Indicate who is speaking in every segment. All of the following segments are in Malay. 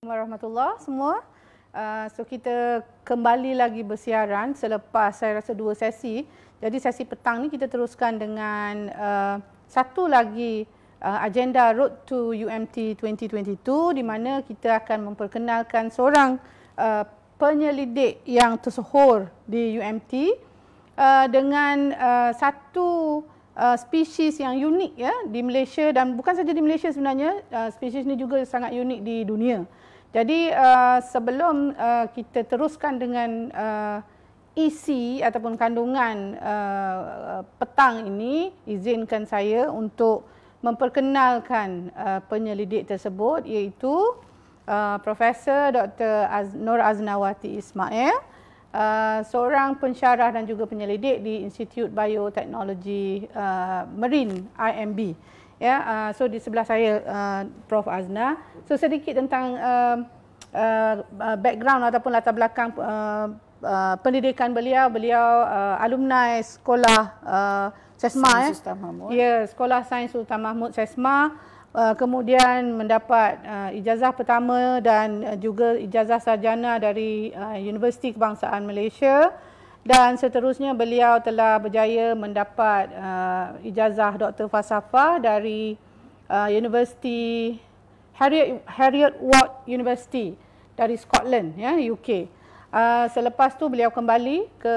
Speaker 1: Warahmatullah semua. So kita kembali lagi bersiaran selepas saya rasa 2 sesi. Jadi sesi petang ni kita teruskan dengan satu lagi agenda Road to UMT 2022 di mana kita akan memperkenalkan seorang penyelidik yang tersohor di UMT dengan satu spesies yang unik ya di Malaysia, dan bukan saja di Malaysia sebenarnya, spesies ini juga sangat unik di dunia. Jadi sebelum kita teruskan dengan isi ataupun kandungan petang ini, izinkan saya untuk memperkenalkan penyelidik tersebut, iaitu Profesor Dr. Nur Aznawati Ismail, seorang pensyarah dan juga penyelidik di Institut Bioteknologi Marine IMB. Ya, so di sebelah saya Prof Azna. So sedikit tentang background ataupun latar belakang pendidikan beliau. Beliau alumni sekolah SESMA, ya, Sekolah Sains Sultan Mahmud SESMA. Kemudian mendapat ijazah pertama dan juga ijazah sarjana dari Universiti Kebangsaan Malaysia. Dan seterusnya beliau telah berjaya mendapat ijazah Doktor Falsafah dari Universiti Heriot Watt University dari Scotland, ya, UK. Selepas tu beliau kembali ke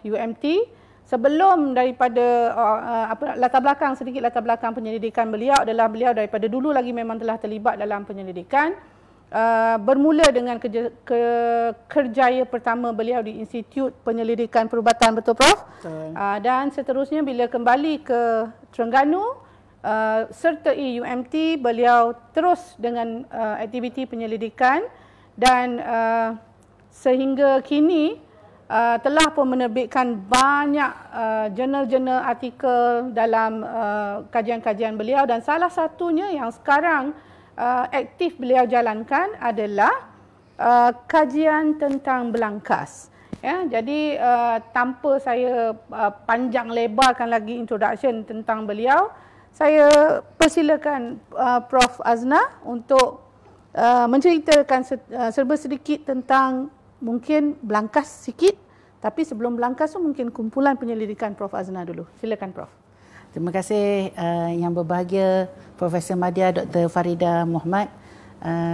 Speaker 1: UMT. Sebelum daripada sedikit latar belakang penyelidikan beliau adalah beliau daripada dulu lagi memang telah terlibat dalam penyelidikan. Bermula dengan kerjaya pertama beliau di Institut Penyelidikan Perubatan, betul Prof? Betul. Dan seterusnya bila kembali ke Terengganu sertai UMT, beliau terus dengan aktiviti penyelidikan dan sehingga kini telah pun menerbitkan banyak jurnal-jurnal artikel dalam kajian-kajian beliau, dan salah satunya yang sekarang aktif beliau jalankan adalah kajian tentang belangkas. Ya, jadi tanpa saya panjang lebarkan lagi introduction tentang beliau, saya persilakan Prof Azna untuk menceritakan serba sedikit tentang mungkin belangkas sikit, tapi sebelum belangkas tu mungkin kumpulan penyelidikan Prof Azna dulu. Silakan Prof.
Speaker 2: Terima kasih yang berbahagia Profesor Madya Dr. Farida Muhammad.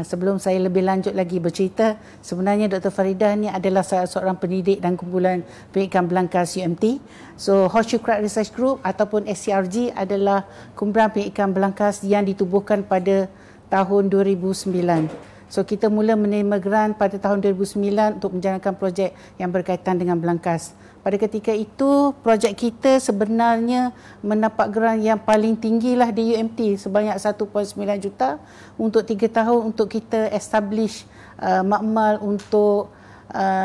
Speaker 2: Sebelum saya lebih lanjut lagi bercerita, sebenarnya Dr. Farida ni adalah seorang pendidik dan kumpulan pendidikan belangkas UMT. So Horseshoe Crab Research Group ataupun SCRG adalah kumpulan pendidikan belangkas yang ditubuhkan pada tahun 2009. So kita mula menerima grant pada tahun 2009 untuk menjalankan projek yang berkaitan dengan belangkas. Pada ketika itu, projek kita sebenarnya mendapat grant yang paling tinggilah di UMT sebanyak 1.9 juta untuk 3 tahun untuk kita establish makmal untuk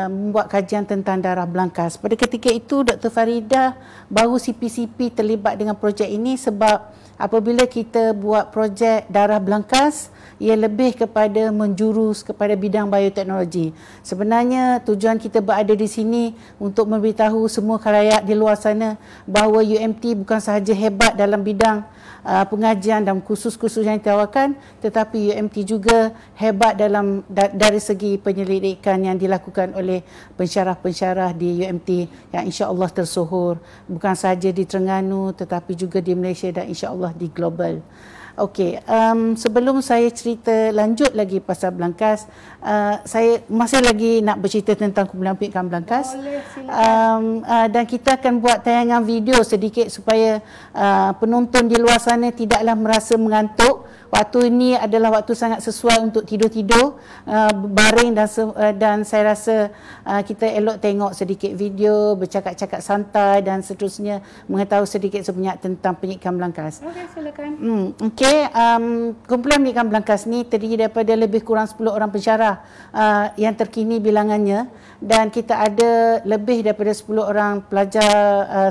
Speaker 2: membuat kajian tentang darah belangkas. Pada ketika itu, Dr. Farida baru CP-CP terlibat dengan projek ini sebab apabila kita buat projek darah belangkas, ia lebih kepada menjurus kepada bidang bioteknologi. Sebenarnya tujuan kita berada di sini untuk memberitahu semua khalayak di luar sana bahawa UMT bukan sahaja hebat dalam bidang pengajian dan kursus-kursus yang ditawarkan, tetapi UMT juga hebat dari segi penyelidikan yang dilakukan oleh pensyarah-pensyarah di UMT yang insya-Allah tersohor bukan sahaja di Terengganu tetapi juga di Malaysia dan insya-Allah di global. Okey, sebelum saya cerita lanjut lagi pasal belangkas, saya masih lagi nak bercerita tentang kumpulan pendidikan belangkas.
Speaker 1: Boleh, silakan.
Speaker 2: Dan kita akan buat tayangan video sedikit supaya penonton di luar sana tidaklah merasa mengantuk. Waktu ini adalah waktu sangat sesuai untuk tidur-tidur, baring dan saya rasa kita elok tengok sedikit video, bercakap-cakap santai dan seterusnya, mengetahui sedikit sebanyak tentang pendidikan belangkas.
Speaker 1: Okey, silakan.
Speaker 2: Okey, kumpulan pendidikan belangkas ni terdiri daripada lebih kurang 10 orang pensyarah yang terkini bilangannya, dan kita ada lebih daripada 10 orang pelajar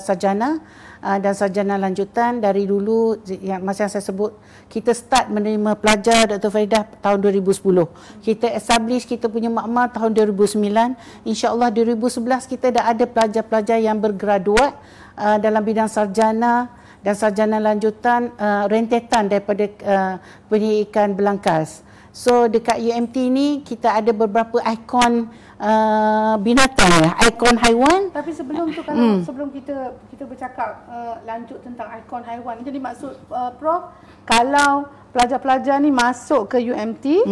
Speaker 2: sarjana dan sarjana lanjutan. Dari dulu yang masa yang saya sebut, kita start menerima pelajar Dr. Farida tahun 2010. Kita establish kita punya makmal tahun 2009. InsyaAllah 2011 kita dah ada pelajar-pelajar yang bergraduat dalam bidang sarjana dan sarjana lanjutan rentetan daripada pendidikan belangkas. So dekat UMT ni kita ada beberapa ikon binatang ya, ikon haiwan.
Speaker 1: Tapi sebelum tu kalau sebelum kita bercakap lanjut tentang ikon haiwan, jadi maksud Prof, kalau pelajar-pelajar ni masuk ke UMT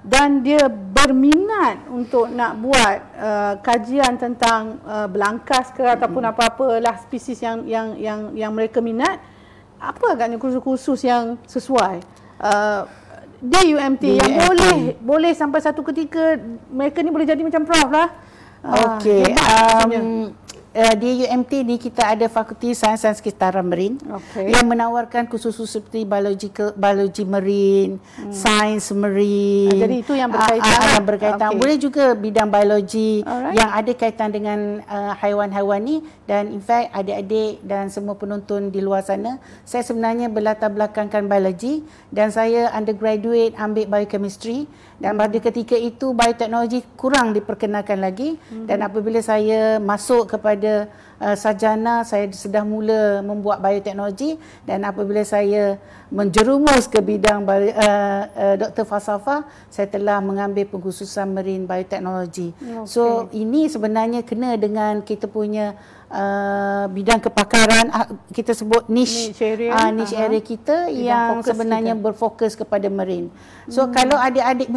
Speaker 1: dan dia berminat untuk nak buat kajian tentang belangkas ke ataupun apa-apalah spesies yang mereka minat, apa agaknya kursus-kursus yang sesuai di UMT yang boleh sampai satu ketika mereka ni boleh jadi macam Prof lah.
Speaker 2: Okey. Di UMT ni kita ada Fakulti Sains dan Sekitaran Marine yang menawarkan khusus-khusus seperti biologi marine, sains marine.
Speaker 1: Jadi itu yang berkaitan.
Speaker 2: Boleh juga bidang biologi yang ada kaitan dengan haiwan-haiwan ni. Dan in fact adik-adik dan semua penonton di luar sana, saya sebenarnya berlatar belakangkan biologi dan saya undergraduate ambil biochemistry, dan pada ketika itu bioteknologi kurang diperkenalkan lagi. Dan apabila saya masuk kepada sarjana, saya sudah mula membuat bioteknologi, dan apabila saya menjerumus ke bidang Dr. Falsafah, saya telah mengambil pengkhususan marine bioteknologi. So ini sebenarnya kena dengan kita punya bidang kepakaran, kita sebut niche area kita yang sebenarnya berfokus kepada marine. So kalau adik-adik